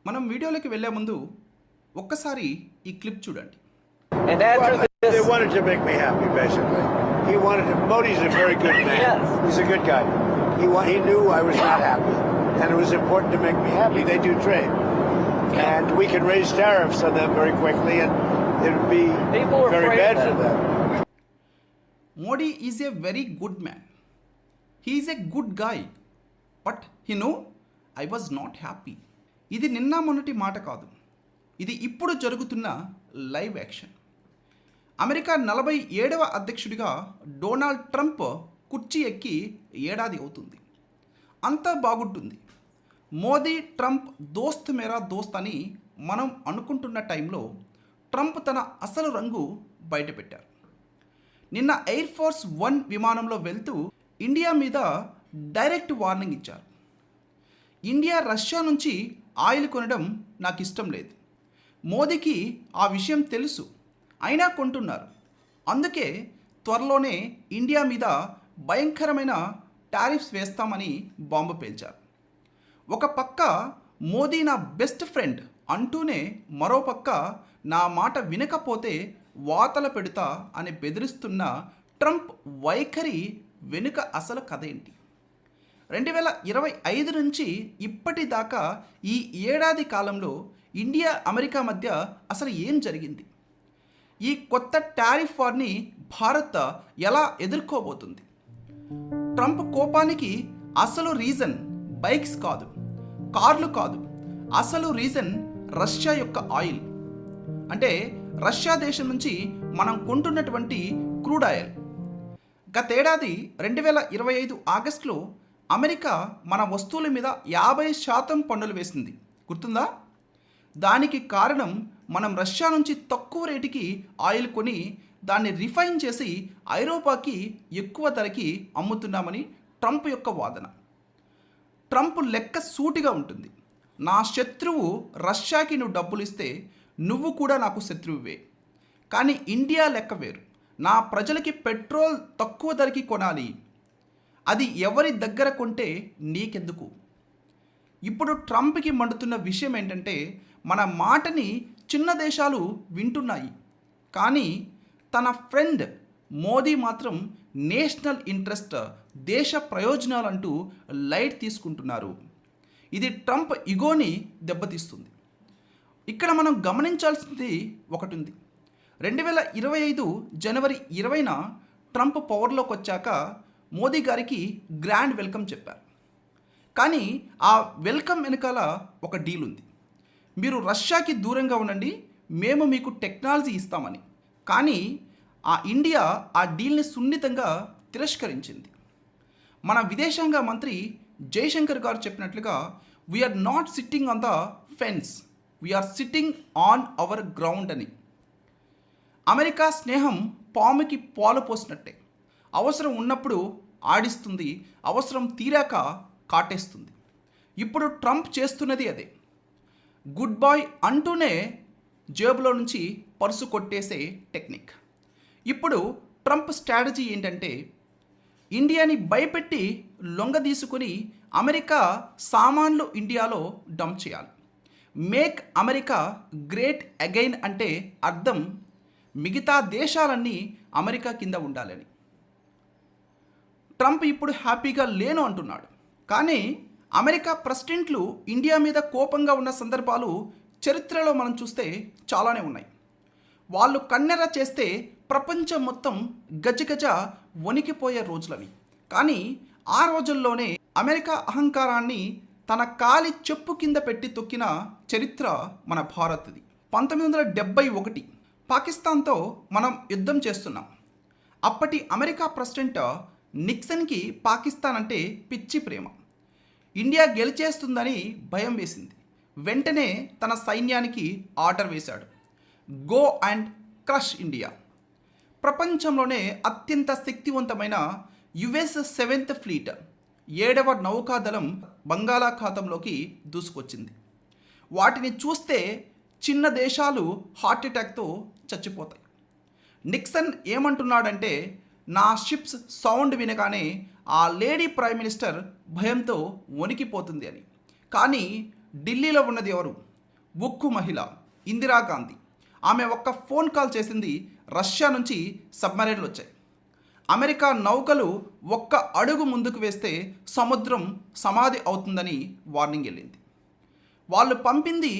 మనం వీడియోలోకి వెళ్ళే ముందు ఒక్కసారి ఈ క్లిప్ చూడండి. And after They this, wanted to make me happy, basically. He wanted to. Modi's a very good man. Yes. He's a good guy. He knew I was not happy, and it was important to make me happy. They do trade, and we can raise tariffs on them very quickly, and it would be People are very afraid bad of for that. them. Modi is a very good man. He is a good guy, but he no I was not happy. ఇది నిన్న మొన్నటి మాట కాదు, ఇది ఇప్పుడు జరుగుతున్న live action. America 47వ అధ్యక్షుడిగా Donald Trump కుర్చీ ఎక్కి ఏడాది అవుతుంది. అంతా బాగుంటుంది. మోదీ ట్రంప్ దోస్త్ మేరా దోస్త్ అని మనం అనుకుంటున్న టైంలో ట్రంప్ తన అసలు రంగు బయటపెట్టారు. నిన్న ఎయిర్ ఫోర్స్ 1 విమానంలో వెళ్తూ ఇండియా మీద డైరెక్ట్ వార్నింగ్ ఇచ్చారు. ఇండియా రష్యా నుంచి ఆయిల్ కొనడం నాకు ఇష్టం లేదు. మోదీకి ఆ విషయం తెలుసు, అయినా కొంటున్నారు. అందుకే త్వరలోనే ఇండియా మీద భయంకరమైన టారిఫ్స్ వేస్తామని బాంబు పేల్చారు. ఒక పక్క మోదీ నా బెస్ట్ ఫ్రెండ్ అంటూనే మరో పక్క నా మాట వినకపోతే వాతల పెడతా అని బెదిరిస్తున్న ట్రంప్ వైఖరి వెనుక అసలు కథ ఏంటి? 2025 నుంచి ఇప్పటిదాకా ఈ ఏడాది కాలంలో ఇండియా అమెరికా మధ్య అసలు ఏం జరిగింది? ఈ కొత్త టారిఫ్ వార్ని భారత్ ఎలా ఎదుర్కోబోతుంది? ట్రంప్ కోపానికి అసలు రీజన్ బైక్స్ కాదు, కార్లు కాదు, అసలు రీజన్ రష్యా యొక్క ఆయిల్. అంటే రష్యా దేశం నుంచి మనం కొంటున్నటువంటి క్రూడ్ ఆయిల్. గతేడాది 2025 ఆగస్టులో అమెరికా మన వస్తువుల మీద 50% పన్నులు వేసింది, గుర్తుందా? దానికి కారణం మనం రష్యా నుంచి తక్కువ రేటుకి ఆయిల్ కొని దాన్ని రిఫైన్ చేసి ఐరోపాకి ఎక్కువ ధరకి అమ్ముతున్నామని ట్రంప్ యొక్క వాదన. ట్రంప్ లెక్క సూటిగా ఉంటుంది. నా శత్రువు రష్యాకి నువ్వు డబ్బులు ఇస్తే నువ్వు కూడా నాకు శత్రువువే. కానీ ఇండియా లెక్క వేరు. నా ప్రజలకి పెట్రోల్ తక్కువ ధరకి కొనాలి, అది ఎవరి దగ్గర కొంటే నీకెందుకు? ఇప్పుడు ట్రంప్కి మండుతున్న విషయం ఏంటంటే మన మాటని చిన్న దేశాలు వింటున్నాయి, కానీ తన ఫ్రెండ్ మోదీ మాత్రం నేషనల్ ఇంట్రెస్ట్, దేశ ప్రయోజనాలంటూ లైట్ తీసుకుంటున్నారు. ఇది ట్రంప్ ఇగోని దెబ్బతీస్తుంది. ఇక్కడ మనం గమనించాల్సింది ఒకటి ఉంది. 2025 జనవరి 20న ట్రంప్ పవర్లోకి వచ్చాక మోదీ గారికి గ్రాండ్ వెల్కమ్ చెప్పారు. కానీ ఆ వెల్కమ్ వెనకాల ఒక డీల్ ఉంది. మీరు రష్యాకి దూరంగా ఉండండి, మేము మీకు టెక్నాలజీ ఇస్తామని. కానీ ఆ ఇండియా ఆ డీల్ని సున్నితంగా తిరస్కరించింది. మన విదేశాంగ మంత్రి జైశంకర్ గారు చెప్పినట్లుగా we are not sitting on the fence, we are sitting on our ground అని. అమెరికా స్నేహం పాముకి పాలు పోసినట్టే. అవసరం ఉన్నప్పుడు ఆడిస్తుంది, అవసరం తీరాక కాటేస్తుంది. ఇప్పుడు ట్రంప్ చేస్తున్నది అదే. గుడ్ బాయ్ అంటూనే జేబులో నుంచి పర్సు కొట్టేసే టెక్నిక్. ఇప్పుడు ట్రంప్ స్ట్రాటజీ ఏంటంటే ఇండియాని భయపెట్టి లొంగ తీసుకుని అమెరికా సామాన్లు ఇండియాలో డంప్ చేయాలి. మేక్ అమెరికా గ్రేట్ అగైన్ అంటే అర్థం మిగతా దేశాలన్నీ అమెరికా కింద ఉండాలని. ట్రంప్ ఇప్పుడు హ్యాపీగా లేను అంటున్నాడు, కానీ అమెరికా ప్రెసిడెంట్లు ఇండియా మీద కోపంగా ఉన్న సందర్భాలు చరిత్రలో మనం చూస్తే చాలానే ఉన్నాయి. వాళ్ళు కన్నెర చేస్తే ప్రపంచం మొత్తం గజగజ వణికిపోయే రోజులవి. కానీ ఆ రోజుల్లోనే అమెరికా అహంకారాన్ని తన కాలి చెప్పు కింద పెట్టి తొక్కిన చరిత్ర మన భారత్ది. 1971 పాకిస్తాన్తో మనం యుద్ధం చేస్తున్నాం. అప్పటి అమెరికా ప్రెసిడెంట్ నిక్సన్కి పాకిస్తాన్ అంటే పిచ్చి ప్రేమ. ఇండియా గెలిచేస్తుందని భయం వేసింది. వెంటనే తన సైన్యానికి ఆర్డర్ వేశాడు, గో అండ్ క్రష్ ఇండియా. ప్రపంచంలోనే అత్యంత శక్తివంతమైన యుఎస్ 7th ఫ్లీట్ 7వ నౌకాదళం బంగాళాఖాతంలోకి దూసుకొచ్చింది. వాటిని చూస్తే చిన్న దేశాలు హార్ట్అటాక్తో చచ్చిపోతాయి. నిక్సన్ ఏమంటున్నాడంటే నా షిప్స్ సౌండ్ వినగానే ఆ లేడీ ప్రైమ్ మినిస్టర్ భయంతో వణికిపోతుంది అని. కానీ ఢిల్లీలో ఉన్నది ఎవరు? ఉక్కు మహిళ ఇందిరాగాంధీ. ఆమె ఒక్క ఫోన్ కాల్ చేసింది, రష్యా నుంచి సబ్మరైన్లు వచ్చాయి. అమెరికా నౌకలు ఒక్క అడుగు ముందుకు వేస్తే సముద్రం సమాధి అవుతుందని వార్నింగ్ వెళ్ళింది. వాళ్ళు పంపింది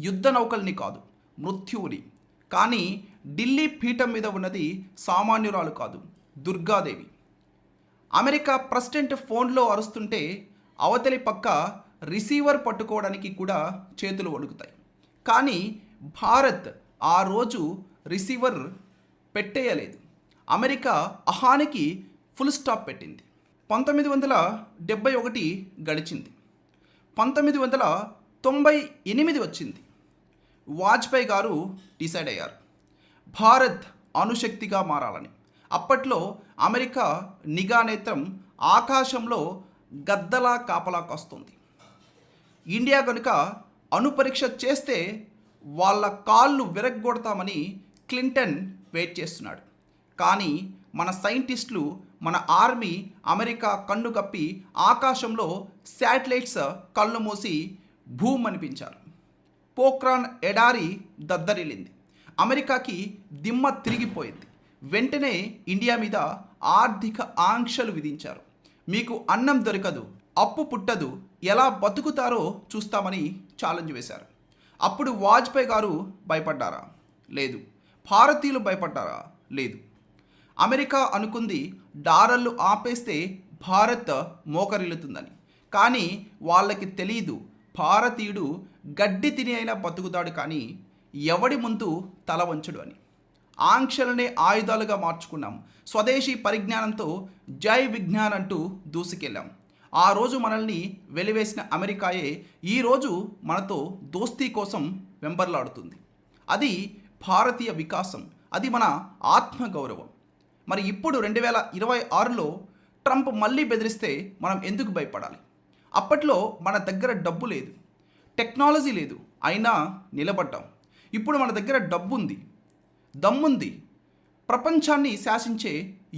యుద్ధ నౌకల్ని కాదు, మృత్యువుని. కానీ ఢిల్లీ పీఠం మీద ఉన్నది సామాన్యురాలు కాదు, దుర్గాదేవి. అమెరికా ప్రెసిడెంట్ ఫోన్లో అరుస్తుంటే అవతలి పక్క రిసీవర్ పట్టుకోవడానికి కూడా చేతులు వణుకుతాయి. కానీ భారత్ ఆ రోజు రిసీవర్ పెట్టేయలేదు. అమెరికా అహానికి ఫుల్ స్టాప్ పెట్టింది. 1971 గడిచింది, 1998 వచ్చింది. వాజ్పేయి గారు డిసైడ్ అయ్యారు భారత్ అణుశక్తిగా మారాలని. అప్పట్లో అమెరికా నిఘా నేత్రం ఆకాశంలో గద్దలా కాపలా కాస్తుంది. ఇండియా కనుక అణు పరీక్ష చేస్తే వాళ్ళ కాళ్ళు విరగ్గొడతామని క్లింటన్ వెయిట్ చేస్తున్నాడు. కానీ మన సైంటిస్టులు, మన ఆర్మీ అమెరికా కన్ను కప్పి ఆకాశంలో శాటిలైట్స్ కళ్ళు మూసి భూమి అనిపించారు. పోఖ్రాన్ ఎడారి దద్దరిల్లింది. అమెరికాకి దిమ్మ తిరిగిపోయింది. వెంటనే ఇండియా మీద ఆర్థిక ఆంక్షలు విధించారు. మీకు అన్నం దొరకదు, అప్పు పుట్టదు, ఎలా బతుకుతారో చూస్తామని ఛాలెంజ్ వేశారు. అప్పుడు వాజ్పేయి గారు భయపడ్డారా? లేదు. భారతీయులు భయపడ్డారా? లేదు. అమెరికా అనుకుంది డాలర్లు ఆపేస్తే భారత్ మోకరిల్లుతుందని. కానీ వాళ్ళకి తెలియదు, భారతీయుడు గడ్డి తిని అయినా బతుకుతాడు కానీ ఎవడి ముందు తల వంచడు అని. ఆంక్షలనే ఆయుధాలుగా మార్చుకున్నాం. స్వదేశీ పరిజ్ఞానంతో జై విజ్ఞాన్ అంటూ దూసుకెళ్ళాం. ఆ రోజు మనల్ని వెలివేసిన అమెరికాయే ఈరోజు మనతో దోస్తీ కోసం వెంబర్లాడుతుంది. అది భారతీయ వికాసం, అది మన ఆత్మగౌరవం. మరి ఇప్పుడు 2026లో ట్రంప్ మళ్ళీ బెదిరిస్తే మనం ఎందుకు భయపడాలి? అప్పట్లో మన దగ్గర డబ్బు లేదు, టెక్నాలజీ లేదు, అయినా నిలబడ్డాం. ఇప్పుడు మన దగ్గర డబ్బు ఉంది, దమ్ముంది, ప్రపంచాన్ని శాసించే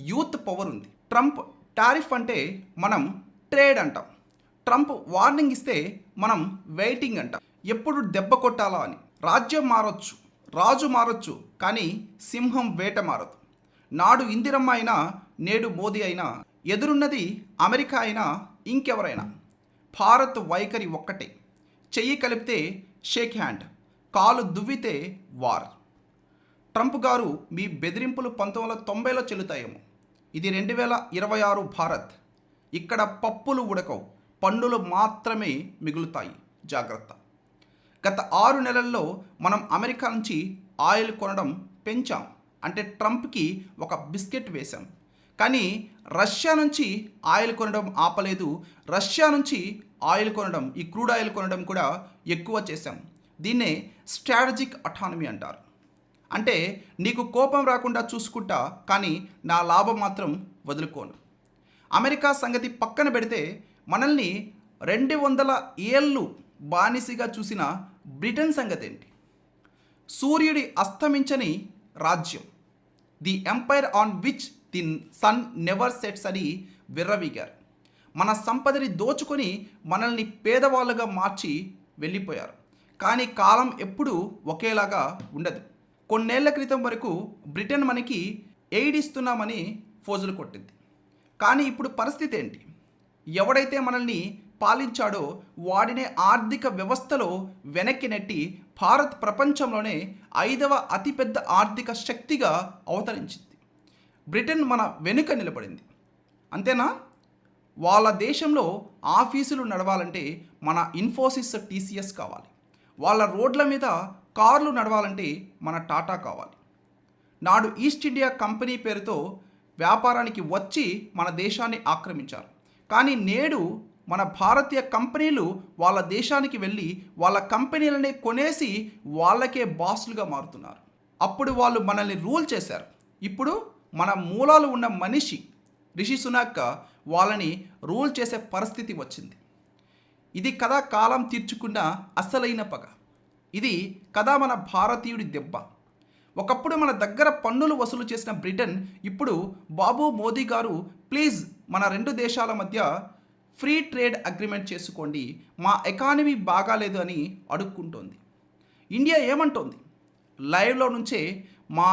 యూత్ పవర్ ఉంది. ట్రంప్ టారిఫ్ అంటే మనం ట్రేడ్ అంటాం. ట్రంప్ వార్నింగ్ ఇస్తే మనం వెయిటింగ్ అంటాం. ఎప్పుడు దెబ్బ కొట్టాలా అని. రాజ్యం మారొచ్చు, రాజు మారొచ్చు, కానీ సింహం వేట మారదు. నాడు ఇందిరమ్మ అయినా నేడు మోదీ అయినా ఎదురున్నది అమెరికా అయినా ఇంకెవరైనా భారత్ వైఖరి ఒక్కటే. చెయ్యి కలిపితే షేక్ హ్యాండ్, కాలు దువ్వితే వార్. ట్రంప్ గారు మీ బెదిరింపులు 1990లో చెల్లుతాయేమో. ఇది 2026 భారత్. ఇక్కడ పప్పులు ఉడకవు, పన్నులు మాత్రమే మిగులుతాయి. జాగ్రత్త. గత 6 నెలల్లో మనం అమెరికా నుంచి ఆయిల్ కొనడం పెంచాం. అంటే ట్రంప్కి ఒక బిస్కెట్ వేశాం. కానీ రష్యా నుంచి ఆయిల్ కొనడం ఆపలేదు. రష్యా నుంచి ఆయిల్ కొనడం, ఈ క్రూడ్ ఆయిల్ కొనడం కూడా ఎక్కువ చేశాం. దీన్నే స్ట్రాటజిక్ అటానమీ అంటారు. అంటే నీకు కోపం రాకుండా చూసుకుంటా, కానీ నా లాభం మాత్రం వదులుకోను. అమెరికా సంగతి పక్కన పెడితే మనల్ని 200 ఏళ్ళు బానిసగా చూసిన బ్రిటన్ సంగతి ఏంటి? సూర్యుడి అస్తమించని రాజ్యం, the empire on which the sun never sets అని విర్రవీగారు. మన సంపదని దోచుకొని మనల్ని పేదవాళ్ళుగా మార్చి వెళ్ళిపోయారు. కానీ కాలం ఎప్పుడూ ఒకేలాగా ఉండదు. కొన్నేళ్ల క్రితం వరకు బ్రిటన్ మనకి ఎయిడ్ ఇస్తున్నామని ఫోజులు కొట్టింది. కానీ ఇప్పుడు పరిస్థితి ఏంటి? ఎవడైతే మనల్ని పాలించాడో వాడినే ఆర్థిక వ్యవస్థలో వెనక్కి నెట్టి భారత్ ప్రపంచంలోనే 5వ అతిపెద్ద ఆర్థిక శక్తిగా అవతరించింది. బ్రిటన్ మన వెనుక నిలబడింది. అంతేనా? వాళ్ళ దేశంలో ఆఫీసులు నడవాలంటే మన ఇన్ఫోసిస్, టీసీఎస్ కావాలి. వాళ్ళ రోడ్ల మీద కార్లు నడవాలంటే మన టాటా కావాలి. నాడు ఈస్ట్ ఇండియా కంపెనీ పేరుతో వ్యాపారానికి వచ్చి మన దేశాన్ని ఆక్రమించారు. కానీ నేడు మన భారతీయ కంపెనీలు వాళ్ళ దేశానికి వెళ్ళి వాళ్ళ కంపెనీలనే కొనేసి వాళ్ళకే బాస్లుగా మారుతున్నారు. అప్పుడు వాళ్ళు మనల్ని రూల్ చేశారు. ఇప్పుడు మన మూలాలు ఉన్న మనిషి రిషి సునాక్ వాళ్ళని రూల్ చేసే పరిస్థితి వచ్చింది. ఇది కదా కాలం తీర్చుకున్న అసలైన పగ. ఇది కదా మన భారతీయుడి దెబ్బ. ఒకప్పుడు మన దగ్గర పన్నులు వసూలు చేసిన బ్రిటన్ ఇప్పుడు బాబు మోదీ గారు ప్లీజ్ మన 2 దేశాల మధ్య ఫ్రీ ట్రేడ్ అగ్రిమెంట్ చేసుకోండి, మా ఎకానమీ బాగాలేదు అని అడుక్కుంటోంది. ఇండియా ఏమంటోంది? లైవ్లో నుంచే మా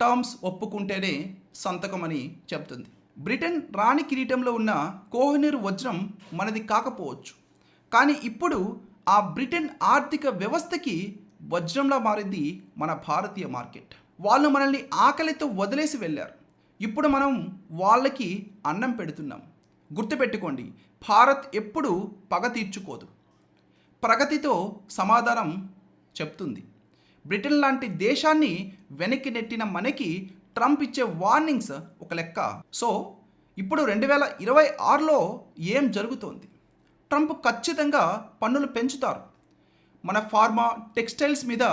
టర్మ్స్ ఒప్పుకుంటేనే సంతకం అని చెప్తుంది. బ్రిటన్ రాణి కిరీటంలో ఉన్న కోహినూర్ వజ్రం మనది కాకపోవచ్చు, కానీ ఇప్పుడు ఆ బ్రిటన్ ఆర్థిక వ్యవస్థకి వజ్రంలా మారింది మన భారతీయ మార్కెట్. వాళ్ళు మనల్ని ఆకలితో వదిలేసి వెళ్ళారు. ఇప్పుడు మనం వాళ్ళకి అన్నం పెడుతున్నాం. గుర్తుపెట్టుకోండి, భారత్ ఎప్పుడూ పగ తీర్చుకోదు, ప్రగతితో సమాధానం చెప్తుంది. బ్రిటన్ లాంటి దేశాన్ని వెనక్కి నెట్టిన మనకి ట్రంప్ ఇచ్చే వార్నింగ్స్ ఒక లెక్క. సో ఇప్పుడు 2026లో ఏం జరుగుతోంది? ట్రంప్ ఖచ్చితంగా పన్నులు పెంచుతారు. మన ఫార్మా, టెక్స్టైల్స్ మీద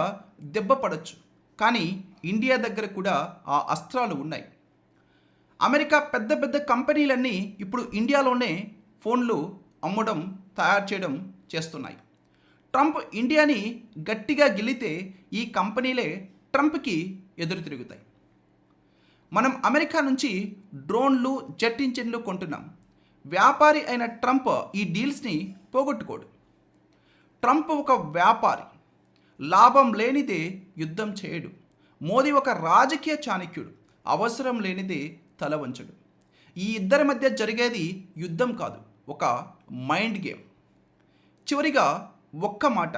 దెబ్బ పడవచ్చు, కానీ ఇండియా దగ్గర కూడా ఆ అస్త్రాలు ఉన్నాయి. అమెరికా పెద్ద పెద్ద కంపెనీలన్నీ ఇప్పుడు ఇండియాలోనే ఫోన్లు అమ్మడం, తయారు చేయడం చేస్తున్నాయి. ట్రంప్ ఇండియాని గట్టిగా గెలితే ఈ కంపెనీలే ట్రంప్కి ఎదురు తిరుగుతాయి. మనం అమెరికా నుంచి డ్రోన్లు, జెట్ ఇంజిన్లు కొంటున్నాం. వ్యాపారి అయిన ట్రంప్ ఈ డీల్స్ని పోగొట్టుకోడు. ట్రంప్ ఒక వ్యాపారి, లాభం లేనిదే యుద్ధం చేయడు. మోదీ ఒక రాజకీయ చాణక్యుడు, అవసరం లేనిదే తల వంచడు. ఈ ఇద్దరి మధ్య జరిగేది యుద్ధం కాదు, ఒక మైండ్ గేమ్. చివరిగా ఒక్క మాట,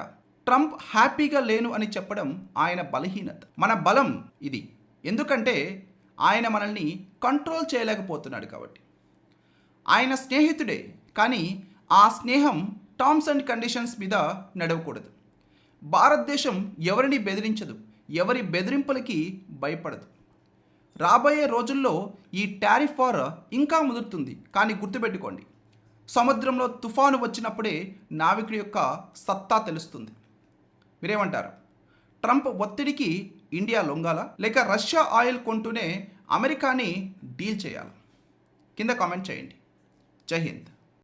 ట్రంప్ హ్యాపీగా లేను అని చెప్పడం ఆయన బలహీనత. మన బలం ఇది, ఎందుకంటే ఆయన మనల్ని కంట్రోల్ చేయలేకపోతున్నాడు కాబట్టి. ఆయన స్నేహితుడే, కానీ ఆ స్నేహం టర్మ్స్ అండ్ కండిషన్స్ మీద నడవకూడదు. భారతదేశం ఎవరిని బెదిరించదు, ఎవరి బెదిరింపులకి భయపడదు. రాబోయే రోజుల్లో ఈ టారిఫ్ వార్ ఇంకా ముదురుతుంది, కానీ గుర్తుపెట్టుకోండి, సముద్రంలో తుఫాను వచ్చినప్పుడే నావికుడి యొక్క సత్తా తెలుస్తుంది. మీరేమంటారు? ట్రంప్ ఒత్తిడికి ఇండియా లొంగాలా, లేక రష్యా ఆయిల్ కొంటూనే అమెరికాని డీల్ చేయాలా? కింద కామెంట్ చేయండి. జై హింద్.